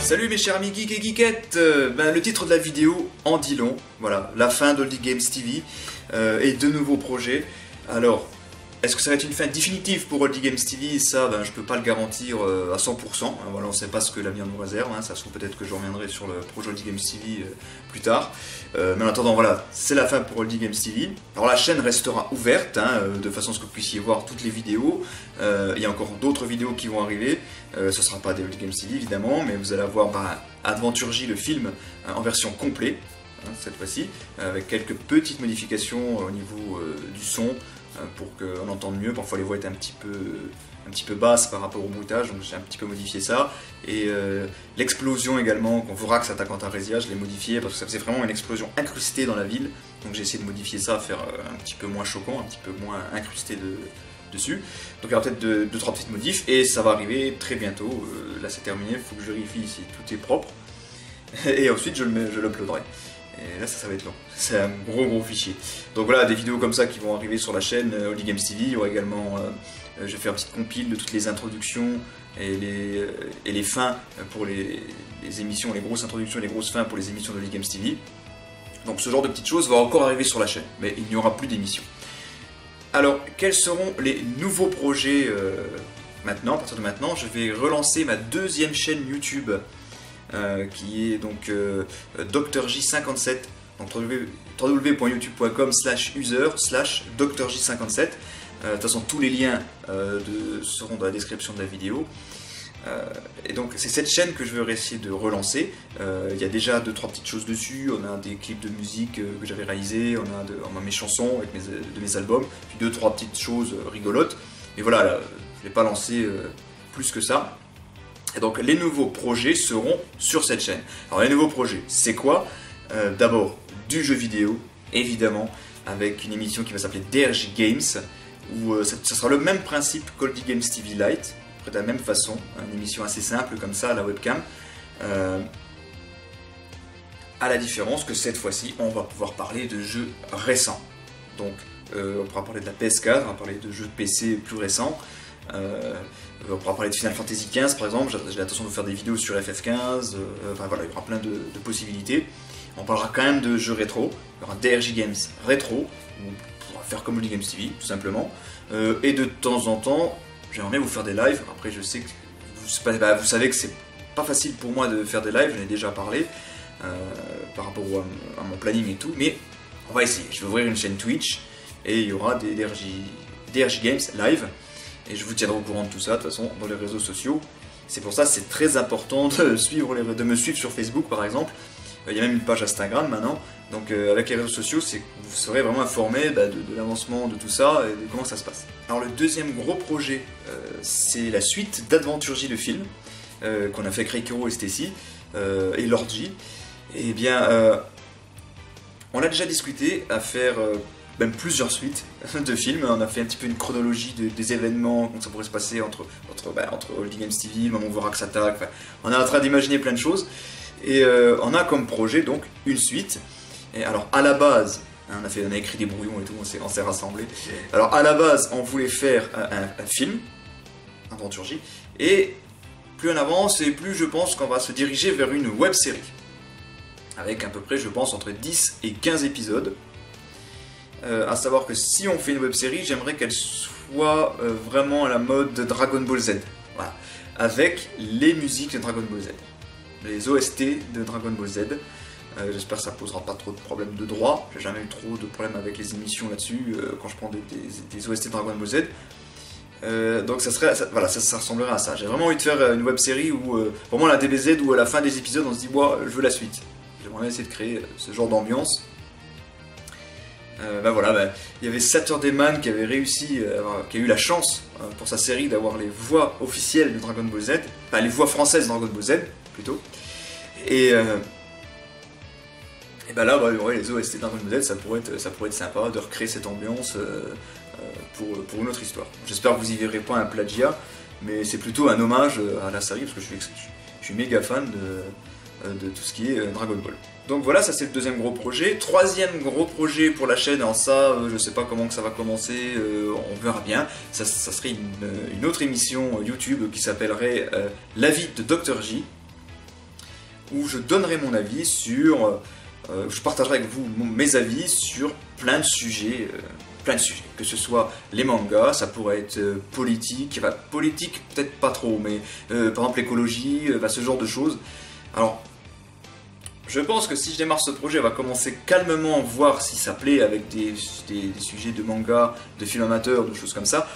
Salut mes chers amis geeks et geekettes. Le titre de la vidéo en dit long, voilà, la fin d'Oldie Games TV et de nouveaux projets. Alors, est-ce que ça va être une fin définitive pour Oldie Games TV? Ça, je peux pas le garantir à 100%, voilà, on sait pas ce que l'avenir nous réserve, ça se trouve peut-être que je reviendrai sur le projet Oldie Games TV plus tard. Mais en attendant, voilà, c'est la fin pour Oldie Games TV. Alors la chaîne restera ouverte, de façon à ce que vous puissiez voir toutes les vidéos. Il y a encore d'autres vidéos qui vont arriver. Ce ne sera pas des Oldie Games TV évidemment, mais vous allez avoir Adventure J, le film, en version complète, cette fois-ci, avec quelques petites modifications au niveau du son, pour qu'on entende mieux. Parfois les voix étaient un petit peu basses par rapport au bruitage, donc j'ai un petit peu modifié ça. Et l'explosion également, quand Vorax attaque en Tarésia, je l'ai modifié parce que ça faisait vraiment une explosion incrustée dans la ville. Donc j'ai essayé de modifier ça, faire un petit peu moins choquant, un petit peu moins incrusté dessus. Donc il y aura peut-être 2-3 petites modifs et ça va arriver très bientôt. Là c'est terminé, il faut que je vérifie si tout est propre. Et ensuite je l'uploaderai. Et là ça va être long, c'est un gros fichier. Donc voilà, des vidéos comme ça qui vont arriver sur la chaîne Oldie Games TV. Il y aura également, je vais faire une petite compile de toutes les introductions et les fins pour les émissions, les grosses introductions et les grosses fins pour les émissions d'Oldie Games TV. Donc ce genre de petites choses va encore arriver sur la chaîne, mais il n'y aura plus d'émissions. Alors, quels seront les nouveaux projets maintenant? À partir de maintenant, je vais relancer ma deuxième chaîne YouTube, qui est donc Dr J57, donc www.youtube.com/user/drj57. De toute façon, tous les liens seront dans la description de la vidéo. Et donc c'est cette chaîne que je veux essayer de relancer. Il y a déjà 2-3 petites choses dessus. On a des clips de musique que j'avais réalisés, on a mes chansons avec mes albums, puis 2-3 petites choses rigolotes. Et voilà, là, je ne vais pas lancer plus que ça. Et donc les nouveaux projets seront sur cette chaîne. Alors les nouveaux projets, c'est quoi? D'abord du jeu vidéo, évidemment, avec une émission qui va s'appeler DRJ Games, où ça sera le même principe qu'Oldie Games TV Lite, de la même façon, une émission assez simple comme ça à la webcam, à la différence que cette fois-ci on va pouvoir parler de jeux récents. Donc on pourra parler de la PS4, on va parler de jeux de PC plus récents, on pourra parler de Final Fantasy XV par exemple. J'ai l'intention de faire des vidéos sur FF15, voilà, il y aura plein de possibilités. On parlera quand même de jeux rétro, il y aura DRJ Games rétro, on pourra faire comme Oldie Games TV tout simplement, et de temps en temps j'aimerais bien vous faire des lives. Après je sais que vous savez que c'est pas facile pour moi de faire des lives, j'en ai déjà parlé par rapport à mon planning et tout, mais on va essayer. Je vais ouvrir une chaîne Twitch et il y aura des DRJ Games live et je vous tiendrai au courant de tout ça de toute façon dans les réseaux sociaux. C'est pour ça que c'est très important de me suivre sur Facebook par exemple. Il y a même une page Instagram maintenant, donc avec les réseaux sociaux, vous serez vraiment informé de l'avancement de tout ça et de comment ça se passe. Alors le deuxième gros projet, c'est la suite d'Adventure J, le film, qu'on a fait avec Reikero et Stacy, et Lord J. Et bien, on a déjà discuté à faire même plusieurs suites de films. On a fait un petit peu une chronologie des événements, comment ça pourrait se passer entre Oldie Games TV, le moment où Vorax attaque, on est en train d'imaginer plein de choses. Et on a comme projet donc une suite. Et alors à la base, on a écrit des brouillons et tout, on s'est rassemblés. Alors à la base, on voulait faire un film, Adventure J, et plus on avance et plus je pense qu'on va se diriger vers une web série. Avec à peu près, je pense, entre 10 et 15 épisodes. À savoir que si on fait une web série, j'aimerais qu'elle soit vraiment à la mode de Dragon Ball Z. Voilà. Avec les musiques de Dragon Ball Z. Les OST de Dragon Ball Z. J'espère que ça posera pas trop de problèmes de droit. J'ai jamais eu trop de problèmes avec les émissions là-dessus quand je prends des OST de Dragon Ball Z. Donc ça ressemblerait à ça. J'ai vraiment envie de faire une web série où vraiment la DBZ, où à la fin des épisodes on se dit je veux la suite. J'aimerais essayer de créer ce genre d'ambiance. Il y avait Saturday Man qui avait réussi, qui a eu la chance pour sa série d'avoir les voix officielles de Dragon Ball Z, enfin les voix françaises de Dragon Ball Z plutôt. Et là, les OST de Dragon Ball Z, ça pourrait être sympa de recréer cette ambiance pour une autre histoire. J'espère que vous y verrez pas un plagiat, mais c'est plutôt un hommage à la série parce que je suis méga fan de tout ce qui est Dragon Ball. Donc voilà, ça c'est le deuxième gros projet. Troisième gros projet pour la chaîne, alors ça, je sais pas comment que ça va commencer, on verra bien. Ça serait une autre émission YouTube qui s'appellerait La vie de Dr J. où je donnerai mon avis sur... je partagerai avec vous mes avis sur plein de sujets, que ce soit les mangas, ça pourrait être politique, enfin, politique peut-être pas trop, mais par exemple l'écologie, ce genre de choses. Alors, je pense que si je démarre ce projet, on va commencer calmement, voir si ça plaît avec des sujets de manga, de films amateurs, de choses comme ça.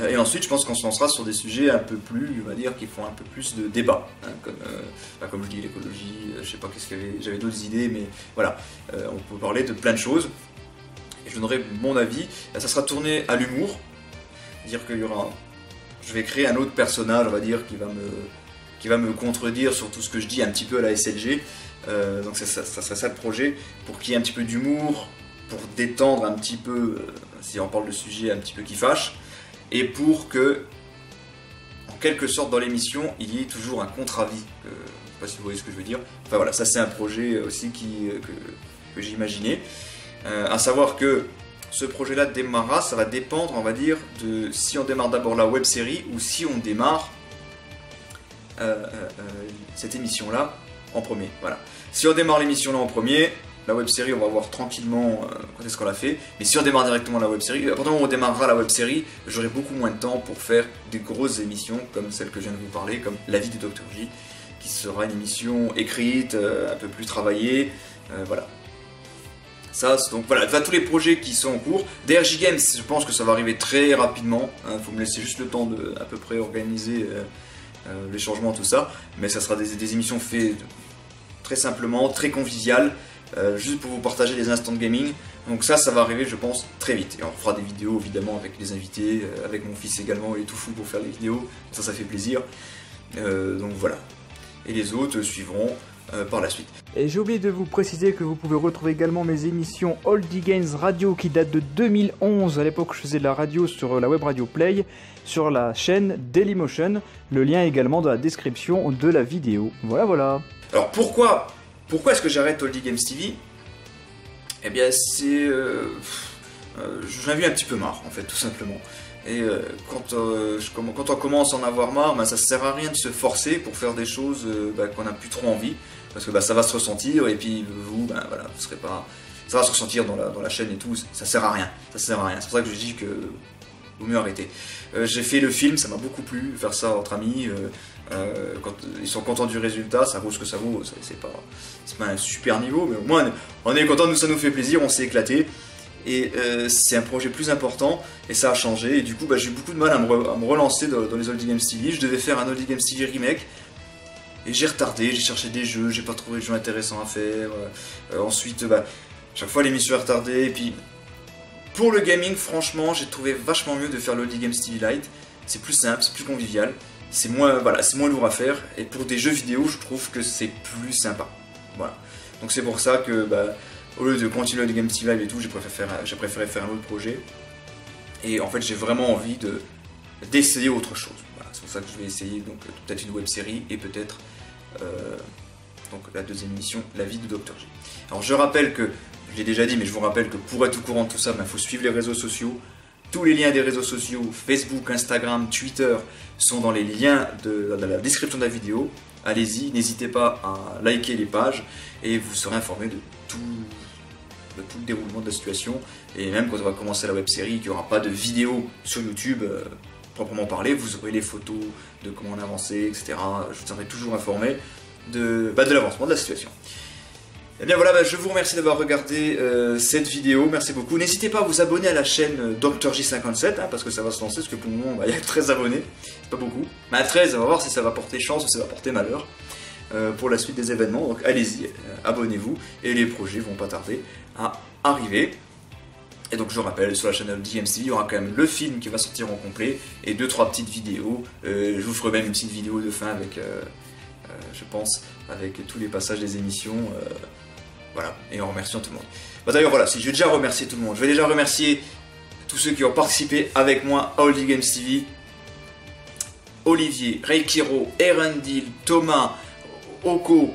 Et ensuite, je pense qu'on se lancera sur des sujets un peu plus, on va dire, qui font un peu plus de débat. Hein, comme je dis, l'écologie, je sais pas qu'est-ce qu'il y avait, j'avais d'autres idées, mais voilà. On peut parler de plein de choses. Et je donnerai mon avis. Là, ça sera tourné à l'humour. Dire qu'il y aura... Je vais créer un autre personnage, on va dire, qui va me contredire sur tout ce que je dis un petit peu à la SLG. Donc ça serait ça le projet, pour qu'il y ait un petit peu d'humour, pour détendre un petit peu, si on parle de sujets un petit peu qui fâchent. Et pour que, en quelque sorte, dans l'émission, il y ait toujours un contre-avis. Je ne sais pas si vous voyez ce que je veux dire. Enfin voilà, ça c'est un projet aussi que j'ai imaginé. À savoir que ce projet-là démarrera, ça va dépendre, on va dire, de si on démarre d'abord la web-série ou si on démarre cette émission-là en premier. Voilà. Si on démarre l'émission-là en premier... La web-série, on va voir tranquillement quand est-ce qu'on l'a fait. Mais si on démarre directement la web-série, à partir du moment où on démarrera la web-série, j'aurai beaucoup moins de temps pour faire des grosses émissions comme celle que je viens de vous parler, comme La vie de Dr J, qui sera une émission écrite, un peu plus travaillée, voilà. Ça, donc voilà, tous les projets qui sont en cours. DRJ Games, je pense que ça va arriver très rapidement. Il faut me laisser juste le temps de à peu près organiser les changements, tout ça. Mais ça sera des émissions faites très simplement, très conviviales. Juste pour vous partager les instants de gaming. Donc ça va arriver, je pense, très vite. Et on fera des vidéos évidemment avec les invités, avec mon fils également, il est tout fou pour faire les vidéos, ça fait plaisir. Donc voilà. Et les autres suivront par la suite. Et j'ai oublié de vous préciser que vous pouvez retrouver également mes émissions Oldie Games Radio qui datent de 2011. À l'époque, je faisais de la radio sur la web radio Play, sur la chaîne Dailymotion. Le lien est également dans la description de la vidéo. Voilà. Alors pourquoi est-ce que j'arrête Oldie Games TV? Eh bien c'est... j'en ai eu un petit peu marre en fait, tout simplement. Et quand on commence à en avoir marre, ça sert à rien de se forcer pour faire des choses qu'on n'a plus trop envie. Parce que ça va se ressentir et puis vous, voilà, vous serez pas... Ça va se ressentir dans la chaîne et tout, ça sert à rien. C'est pour ça que je dis que vaut mieux arrêter. J'ai fait le film, ça m'a beaucoup plu, faire ça entre amis. Quand ils sont contents du résultat, ça vaut ce que ça vaut, c'est pas un super niveau, mais au moins on est content, ça nous fait plaisir, on s'est éclaté. Et c'est un projet plus important, et ça a changé, et du coup j'ai eu beaucoup de mal à me relancer dans les Oldie Games TV. Je devais faire un Oldie Games TV remake, et j'ai retardé, j'ai cherché des jeux, j'ai pas trouvé de jeux intéressants à faire. Ensuite, chaque fois l'émission est retardée, et puis pour le gaming, franchement, j'ai trouvé vachement mieux de faire l'Oldie Games TV Lite. C'est plus simple, c'est plus convivial. C'est moins lourd à faire, et pour des jeux vidéo, je trouve que c'est plus sympa. Voilà. Donc c'est pour ça que, au lieu de continuer le Game TV Live et tout, j'ai préféré faire un autre projet. Et en fait, j'ai vraiment envie d'essayer autre chose. Voilà. C'est pour ça que je vais essayer donc peut-être une web série et peut-être donc la deuxième émission, La vie de Dr J. Alors je rappelle que, je l'ai déjà dit, mais je vous rappelle que pour être au courant de tout ça, il faut suivre les réseaux sociaux. Tous les liens des réseaux sociaux, Facebook, Instagram, Twitter, sont dans les liens dans la description de la vidéo. Allez-y, n'hésitez pas à liker les pages et vous serez informé de tout le déroulement de la situation. Et même quand on va commencer la web série, qu'il n'y aura pas de vidéo sur YouTube proprement parlé, vous aurez les photos de comment on a avancé, etc. Je vous tiendrai toujours informé de l'avancement de la situation. Et bien voilà, je vous remercie d'avoir regardé cette vidéo, merci beaucoup. N'hésitez pas à vous abonner à la chaîne Dr J57, parce que ça va se lancer, parce que pour le moment, il y a 13 abonnés, c'est pas beaucoup. Mais à 13, on va voir si ça va porter chance ou si ça va porter malheur pour la suite des événements. Donc allez-y, abonnez-vous, et les projets vont pas tarder à arriver. Et donc je rappelle, sur la chaîne DMC, il y aura quand même le film qui va sortir en complet, et 2-3 petites vidéos. Je vous ferai même une petite vidéo de fin avec, je pense, avec tous les passages des émissions. Voilà, et en remerciant tout le monde. D'ailleurs, voilà, si je vais déjà remercier tout le monde, je vais déjà remercier tous ceux qui ont participé avec moi à Oldie Games TV. Olivier, Reikiro, Erendil, Thomas, Oko,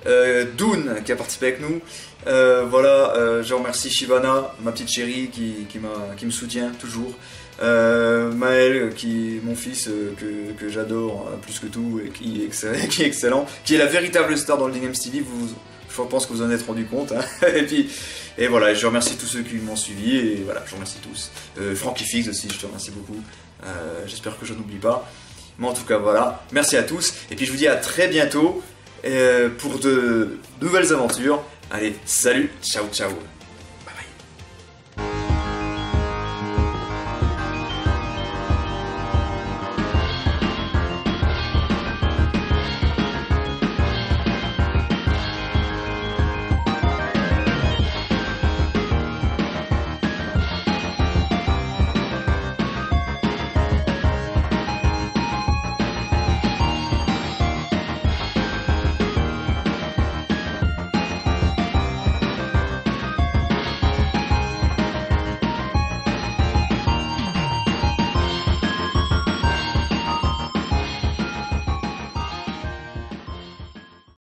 Dune qui a participé avec nous. Je remercie Shivana, ma petite chérie qui me soutient toujours. Maël, qui est mon fils, que j'adore plus que tout, et qui est excellent, qui est la véritable star dans le Games TV, je pense que vous en êtes rendu compte. Hein. et voilà, je remercie tous ceux qui m'ont suivi, et voilà, je remercie tous. Francky Fix aussi, je te remercie beaucoup. J'espère que je n'oublie pas. Mais en tout cas, voilà, merci à tous, et puis je vous dis à très bientôt pour de nouvelles aventures. Allez, salut, ciao ciao.